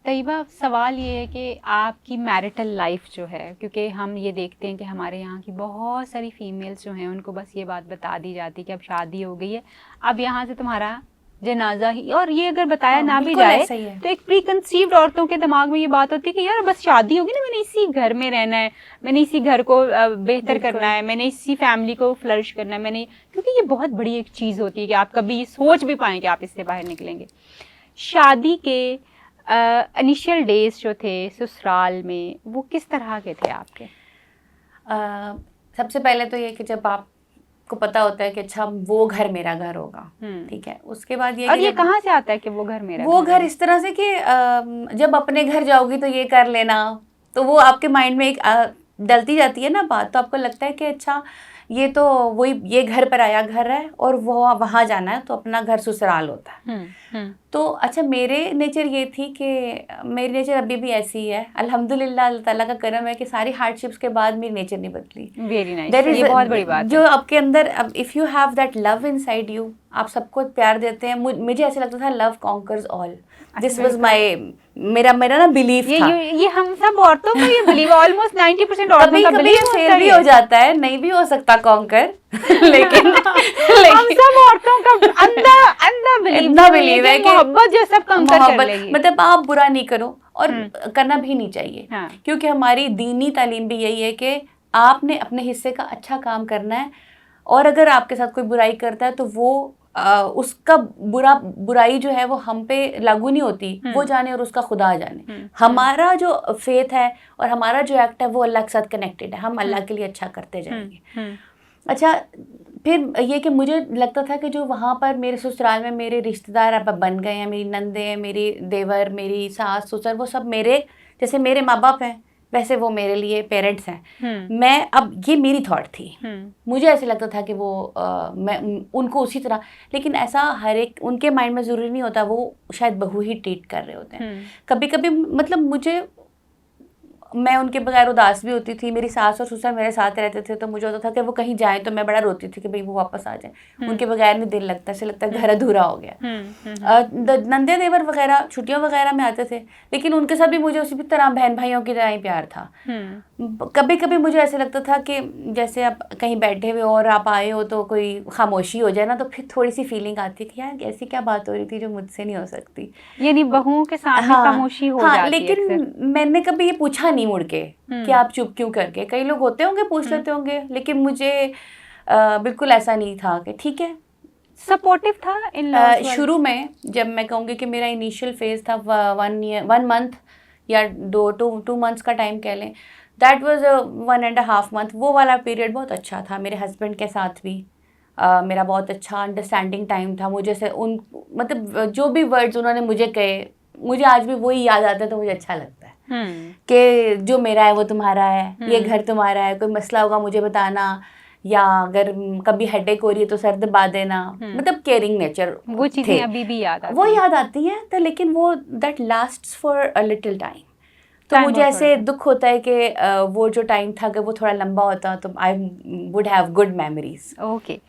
तैयबा, सवाल ये है कि आपकी मैरिटल लाइफ जो है, क्योंकि हम ये देखते हैं कि हमारे यहाँ की बहुत सारी फीमेल्स जो हैं उनको बस ये बात बता दी जाती है कि अब शादी हो गई है, अब यहाँ से तुम्हारा जनाजा ही, और ये अगर बताया ना भी बिल्कुल जाए ऐसा ही है। तो एक प्री कंसीव्ड औरतों के दिमाग में ये बात होती है कि यार बस शादी होगी ना, मैंने इसी घर में रहना है, मैंने इसी घर को बेहतर करना है, मैंने इसी फैमिली को फ्लरिश करना है, मैंने, क्योंकि ये बहुत बड़ी एक चीज़ होती है कि आप कभी सोच भी पाएँ कि आप इससे बाहर निकलेंगे। शादी के इनिशियल डेज जो थे ससुराल में, वो किस तरह के थे आपके? सबसे पहले तो ये कि जब आपको पता होता है कि अच्छा वो घर मेरा घर होगा, ठीक है, उसके बाद ये और ये कहाँ से आता है कि वो घर मेरा वो घर घर इस तरह से कि जब अपने घर जाओगी तो ये कर लेना, तो वो आपके माइंड में एक डलती जाती है ना बात, तो आपको लगता है कि अच्छा ये तो वही, ये घर पर आया घर है और वो वहाँ जाना है, तो अपना घर ससुराल होता है। तो अच्छा मेरे नेचर ये थी कि मेरी नेचर अभी भी ऐसी है, अल्हम्दुलिल्लाह, अल्लाह ताला का करम है कि सारी हार्डशिप्स के बाद मेरी नेचर नहीं बदली। वेरी नाइस, ये बहुत बड़ी बात जो है। आपके अंदर, अब if you have that love inside you, आप सबको प्यार देते हैं। मुझे ऐसा लगता था love conquers all, this was my, मेरा ना बिलीफ था। ये हम सब औरतों का ये बिलीव, ऑलमोस्ट 90% औरतों का बिलीव होता है। फेल भी हो जाता है, नहीं भी हो सकता कॉन्कर लेकिन हम सब औरतों का अंधा बिलीव है कि मोहब्बत जो सब कॉन्कर कर लेगी। मतलब आप बुरा नहीं करो और करना भी नहीं चाहिए, क्योंकि हमारी दीनी तालीम भी यही है कि आपने अपने हिस्से का अच्छा काम करना है, और अगर आपके साथ कोई बुराई करता है तो वो उसका बुराई जो है वो हम पे लागू नहीं होती, वो जाने और उसका खुदा जाने। हमारा जो फेथ है और हमारा जो एक्ट है वो अल्लाह के साथ कनेक्टेड है, हम अल्लाह के लिए अच्छा करते जाएंगे। अच्छा, फिर ये कि मुझे लगता था कि जो वहाँ पर मेरे ससुराल में मेरे रिश्तेदार अब बन गए हैं, मेरी नंदे हैं, मेरी देवर, मेरी सास ससुर, वो सब मेरे जैसे मेरे माँ बाप हैं, वैसे वो मेरे लिए पेरेंट्स हैं। मैं, अब ये मेरी थॉट थी, मुझे ऐसे लगता था कि वो मैं उनको उसी तरह, लेकिन ऐसा हर एक उनके माइंड में ज़रूरी नहीं होता, वो शायद बहू ही ट्रीट कर रहे होते हैं। कभी कभी मतलब मैं उनके बगैर उदास भी होती थी। मेरी सास और ससुर मेरे साथ रहते थे, तो मुझे होता था कि वो कहीं जाएं तो मैं बड़ा रोती थी कि भाई वो वापस आ जाए। उनके बगैर नहीं दिल लगता, ऐसे लगता है घर अधूरा हो गया। नंदे देवर वगैरह छुट्टियों वगैरह में आते थे, लेकिन उनके साथ भी मुझे उसी तरह बहन भाइयों की तरह ही प्यार था। कभी कभी मुझे ऐसे लगता था कि जैसे आप कहीं बैठे हुए और आप आए हो तो कोई खामोशी हो जाए ना, तो फिर थोड़ी सी फीलिंग आती है कि यार ऐसी क्या बात हो रही थी जो मुझसे नहीं हो सकती, यानी बहुओं के सामने खामोशी हो जाती है। लेकिन मैंने कभी ये पूछा नहीं मुड़ के कि आप चुप क्यों करके, कई लोग होते होंगे पूछ लेते होंगे, लेकिन मुझे बिल्कुल ऐसा नहीं था कि ठीक है। सपोर्टिव था शुरू में, जब मैं कहूँगी कि मेरा इनिशियल फेज था 1 मंथ या 2 मंथ्स का टाइम कह लें, दैट वाज 1.5 मंथ, वो वाला पीरियड बहुत अच्छा था। मेरे हस्बैंड के साथ भी मेरा बहुत अच्छा अंडरस्टैंडिंग टाइम था। मुझे से उन मतलब जो भी वर्ड्स उन्होंने मुझे कहे, मुझे आज भी वही याद आता है, तो मुझे अच्छा लगता है कि जो मेरा है वो तुम्हारा है, ये घर तुम्हारा है, कोई मसला होगा मुझे बताना, या अगर कभी हेडेक हो रही है तो सर दबा देना, मतलब केयरिंग नेचर। वो चीज़ें अभी भी याद आती वो याद आती हैं, तो लेकिन वो that lasts for a little time. तो मुझे ऐसे दुख होता है कि वो जो टाइम था कि वो थोड़ा लंबा होता, तो I would have good memories. Okay.